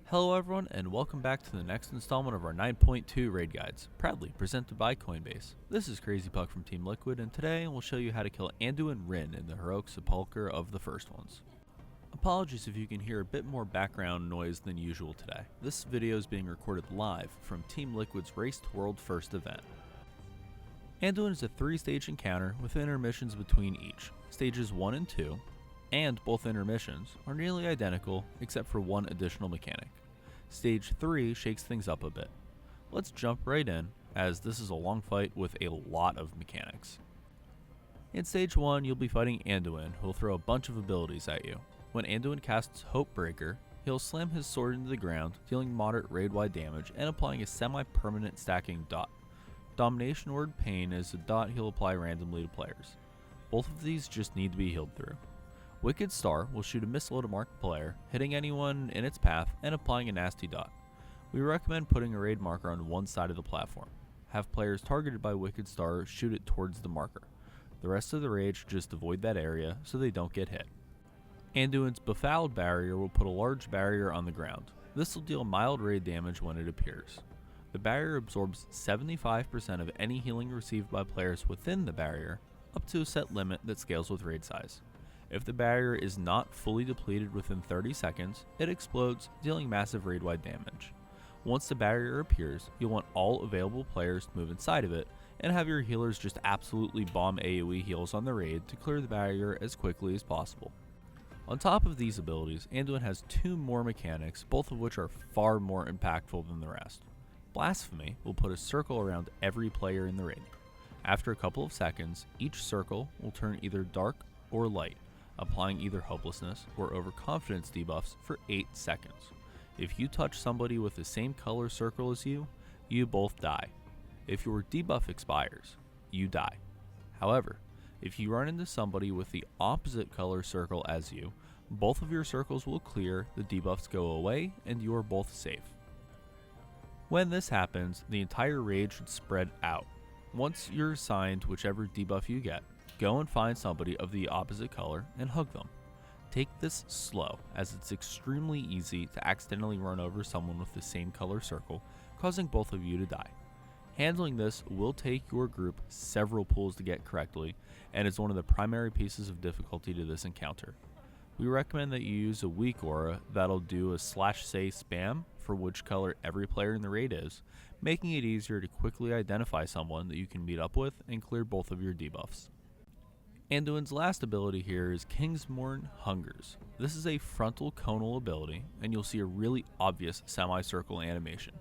Hello everyone, and welcome back to the next installment of our 9.2 raid guides, proudly presented by Coinbase. This is Crazy Puck from Team Liquid, and today we'll show you how to kill Anduin Wyrnn in the heroic Sepulcher of the first ones. Apologies if you can hear a bit more background noise than usual today. This video is being recorded live from Team Liquid's Race to World First event. Anduin is a 3-stage encounter with intermissions between each. Stages 1 and 2, and both intermissions, are nearly identical except for one additional mechanic. Stage 3 shakes things up a bit. Let's jump right in, as this is a long fight with a lot of mechanics. In Stage 1, you'll be fighting Anduin, who will throw a bunch of abilities at you. When Anduin casts Hope Breaker, he'll slam his sword into the ground, dealing moderate raid-wide damage and applying a semi-permanent stacking dot. Domination Word Pain is a dot he'll apply randomly to players. Both of these just need to be healed through. Wicked Star will shoot a missile at a marked player, hitting anyone in its path and applying a nasty dot. We recommend putting a raid marker on one side of the platform. Have players targeted by Wicked Star shoot it towards the marker. The rest of the raid should just avoid that area so they don't get hit. Anduin's Befouled Barrier will put a large barrier on the ground. This will deal mild raid damage when it appears. The barrier absorbs 75% of any healing received by players within the barrier, up to a set limit that scales with raid size. If the barrier is not fully depleted within 30 seconds, it explodes, dealing massive raid-wide damage. Once the barrier appears, you'll want all available players to move inside of it, and have your healers just absolutely bomb AoE heals on the raid to clear the barrier as quickly as possible. On top of these abilities, Anduin has 2 more mechanics, both of which are far more impactful than the rest. Blasphemy will put a circle around every player in the raid. After a couple of seconds, each circle will turn either dark or light, applying either hopelessness or overconfidence debuffs for 8 seconds. If you touch somebody with the same color circle as you, you both die. If your debuff expires, you die. However, if you run into somebody with the opposite color circle as you, both of your circles will clear, the debuffs go away, and you are both safe. When this happens, the entire raid should spread out. Once you're assigned whichever debuff you get, go and find somebody of the opposite color and hug them. Take this slow, as it's extremely easy to accidentally run over someone with the same color circle, causing both of you to die. Handling this will take your group several pulls to get correctly, and is one of the primary pieces of difficulty to this encounter. We recommend that you use a weak aura that'll do a /say spam for which color every player in the raid is, making it easier to quickly identify someone that you can meet up with and clear both of your debuffs. Anduin's last ability here is Kingsmourn Hungers. This is a frontal conal ability, and you'll see a really obvious semicircle animation.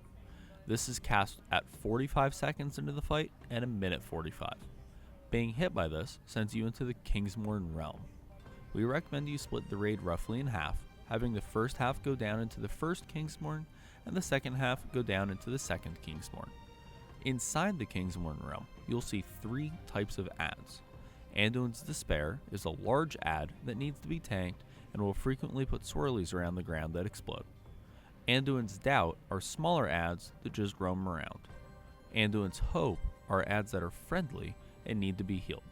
This is cast at 45 seconds into the fight and a minute 45. Being hit by this sends you into the Kingsmourn realm. We recommend you split the raid roughly in half, having the first half go down into the first Kingsmourn and the second half go down into the second Kingsmourn. Inside the Kingsmourn realm, you'll see 3 types of adds. Anduin's Despair is a large add that needs to be tanked and will frequently put swirlies around the ground that explode. Anduin's Doubt are smaller adds that just roam around. Anduin's Hope are adds that are friendly and need to be healed.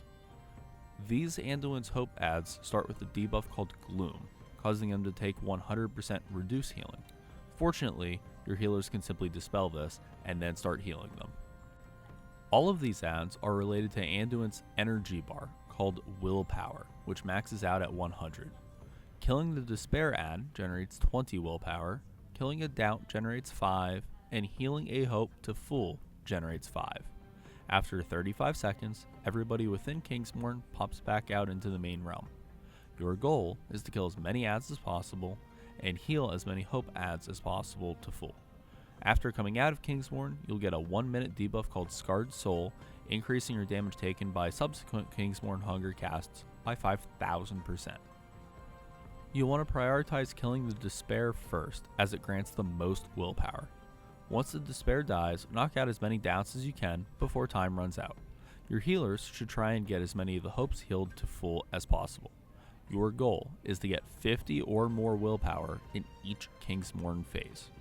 These Anduin's Hope adds start with a debuff called Gloom, causing them to take 100% reduce healing. Fortunately, your healers can simply dispel this and then start healing them. All of these adds are related to Anduin's energy bar, called Willpower, which maxes out at 100. Killing the Despair add generates 20 willpower, killing a Doubt generates 5, and healing a Hope to full generates 5. After 35 seconds, everybody within Kingsmourn pops back out into the main realm. Your goal is to kill as many adds as possible, and heal as many Hope adds as possible to full. After coming out of Kingsmourn, you'll get a 1-minute debuff called Scarred Soul, increasing your damage taken by subsequent Kingsmourn Hunger casts by 5,000%. You'll want to prioritize killing the Despair first, as it grants the most willpower. Once the Despair dies, knock out as many Doubts as you can before time runs out. Your healers should try and get as many of the Hopes healed to full as possible. Your goal is to get 50 or more willpower in each Kingsmourn phase.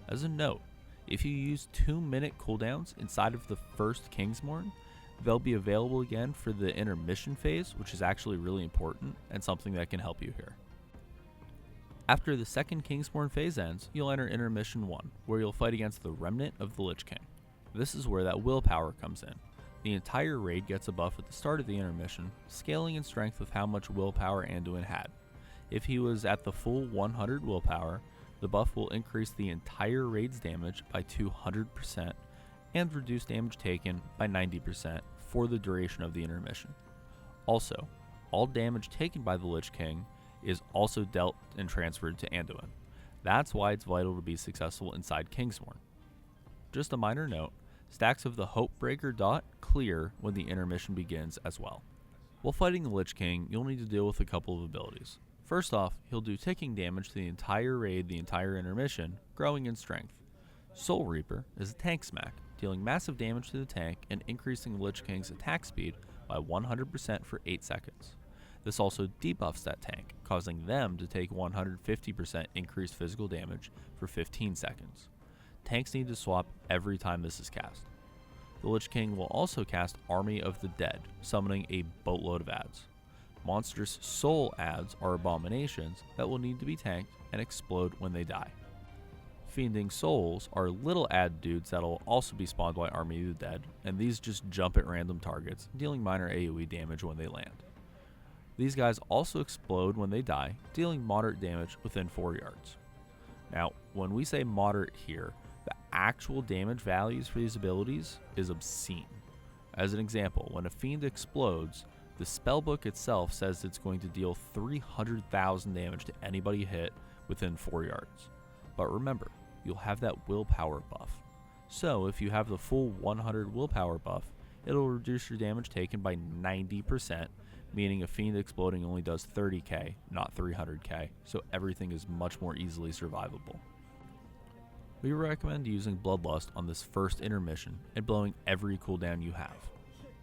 As a note, if you use 2-minute cooldowns inside of the first Kingsmourn, they'll be available again for the intermission phase, which is actually really important and something that can help you here. After the second Kingsborn phase ends, you'll enter Intermission 1, where you'll fight against the Remnant of the Lich King. This is where that willpower comes in. The entire raid gets a buff at the start of the intermission, scaling in strength with how much willpower Anduin had. If he was at the full 100 willpower, the buff will increase the entire raid's damage by 200% and reduce damage taken by 90% for the duration of the intermission. Also, all damage taken by the Lich King is also dealt and transferred to Anduin. That's why it's vital to be successful inside Kingsborn. Just a minor note, stacks of the Hopebreaker dot clear when the intermission begins as well. While fighting the Lich King, you'll need to deal with a couple of abilities. First off, he'll do ticking damage to the entire raid the entire intermission, growing in strength. Soul Reaper is a tank smack, dealing massive damage to the tank and increasing the Lich King's attack speed by 100% for 8 seconds. This also debuffs that tank, causing them to take 150% increased physical damage for 15 seconds. Tanks need to swap every time this is cast. The Lich King will also cast Army of the Dead, summoning a boatload of adds. Monstrous soul adds are abominations that will need to be tanked and explode when they die. Fiending souls are little add dudes that will also be spawned by Army of the Dead, and these just jump at random targets, dealing minor AoE damage when they land. These guys also explode when they die, dealing moderate damage within 4 yards. Now, when we say moderate here, the actual damage values for these abilities is obscene. As an example, when a fiend explodes, the spellbook itself says it's going to deal 300,000 damage to anybody hit within 4 yards. But remember, you'll have that willpower buff. So if you have the full 100 willpower buff, it'll reduce your damage taken by 90%, meaning a fiend exploding only does 30k, not 300k, so everything is much more easily survivable. We recommend using Bloodlust on this first intermission and blowing every cooldown you have.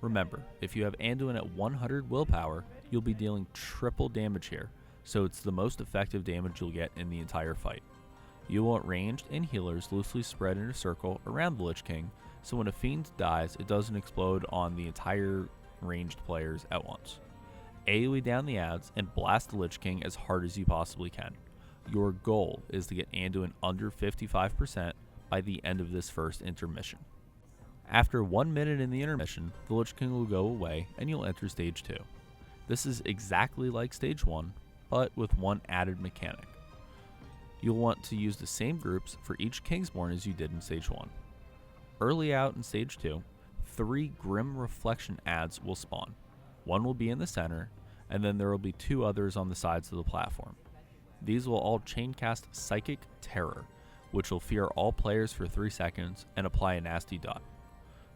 Remember, if you have Anduin at 100 willpower, you'll be dealing triple damage here, so it's the most effective damage you'll get in the entire fight. You want ranged and healers loosely spread in a circle around the Lich King, so when a fiend dies, it doesn't explode on the entire ranged players at once. AoE down the adds and blast the Lich King as hard as you possibly can. Your goal is to get Anduin under 55% by the end of this first intermission. After 1 minute in the intermission, the Lich King will go away and you'll enter Stage 2. This is exactly like Stage 1, but with one added mechanic. You'll want to use the same groups for each Kingsborn as you did in Stage 1. Early out in Stage 2, 3 Grim Reflection adds will spawn. One will be in the center, and then there will be 2 others on the sides of the platform. These will all chaincast Psychic Terror, which will fear all players for 3 seconds and apply a nasty dot.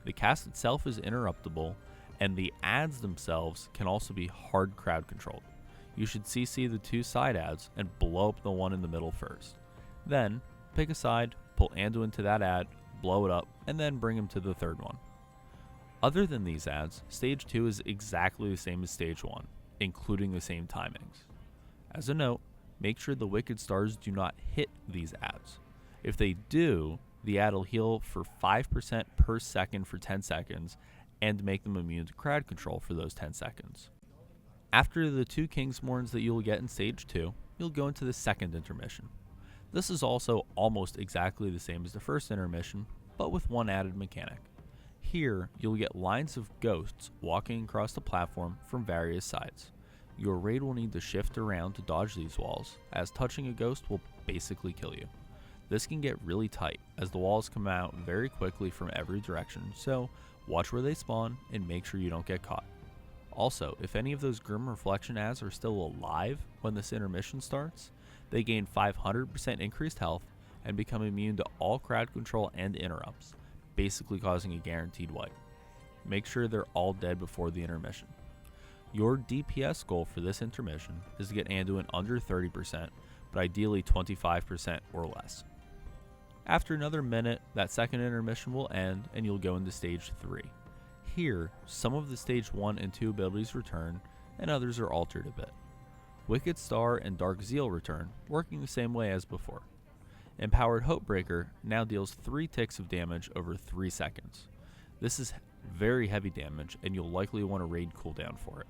The cast itself is interruptible, and the adds themselves can also be hard crowd controlled. You should CC the 2 side adds and blow up the one in the middle first. Then, pick a side, pull Anduin to that add, blow it up, and then bring him to the third one. Other than these adds, Stage 2 is exactly the same as Stage 1, including the same timings. As a note, make sure the Wicked Stars do not hit these adds. If they do, the add will heal for 5% per second for 10 seconds and make them immune to crowd control for those 10 seconds. After the 2 Kingsborns that you'll get in Stage 2, you'll go into the second intermission. This is also almost exactly the same as the first intermission, but with one added mechanic. Here, you'll get lines of ghosts walking across the platform from various sides. Your raid will need to shift around to dodge these walls, as touching a ghost will basically kill you. This can get really tight, as the walls come out very quickly from every direction, so watch where they spawn and make sure you don't get caught. Also, if any of those Grim Reflection adds are still alive when this intermission starts, they gain 500% increased health and become immune to all crowd control and interrupts, basically causing a guaranteed wipe. Make sure they're all dead before the intermission. Your DPS goal for this intermission is to get Anduin under 30%, but ideally 25% or less. After another minute, that second intermission will end and you'll go into Stage 3. Here, some of the Stage 1 and 2 abilities return, and others are altered a bit. Wicked Star and Dark Zeal return, working the same way as before. Empowered Hopebreaker now deals 3 ticks of damage over 3 seconds. This is very heavy damage, and you'll likely want a raid cooldown for it.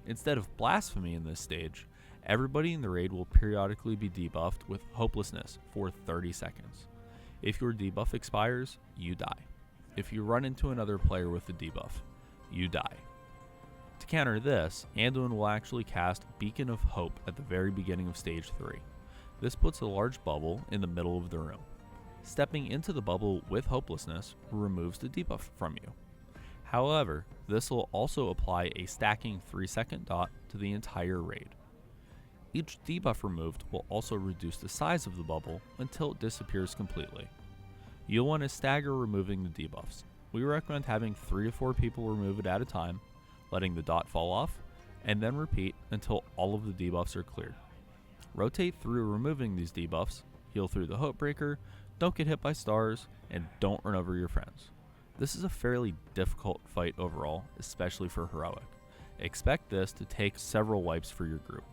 Instead of Blasphemy in this stage, Everybody in the raid will periodically be debuffed with Hopelessness for 30 seconds. If your debuff expires, you die. If you run into another player with a debuff, you die. To counter this, Anduin will actually cast Beacon of Hope at the very beginning of Stage 3. This puts a large bubble in the middle of the room. Stepping into the bubble with Hopelessness removes the debuff from you. However, this will also apply a stacking 3-second dot to the entire raid. Each debuff removed will also reduce the size of the bubble until it disappears completely. You'll want to stagger removing the debuffs. We recommend having 3 to 4 people remove it at a time, letting the dot fall off, and then repeat until all of the debuffs are cleared. Rotate through removing these debuffs, heal through the Hope Breaker, don't get hit by stars, and don't run over your friends. This is a fairly difficult fight overall, especially for Heroic. Expect this to take several wipes for your group.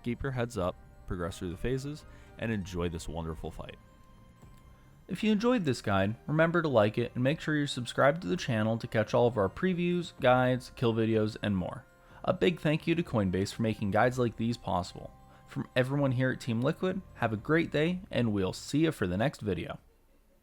Keep your heads up, progress through the phases, and enjoy this wonderful fight. If you enjoyed this guide, remember to like it and make sure you're subscribed to the channel to catch all of our previews, guides, kill videos, and more. A big thank you to Coinbase for making guides like these possible. From everyone here at Team Liquid, have a great day, and we'll see you for the next video.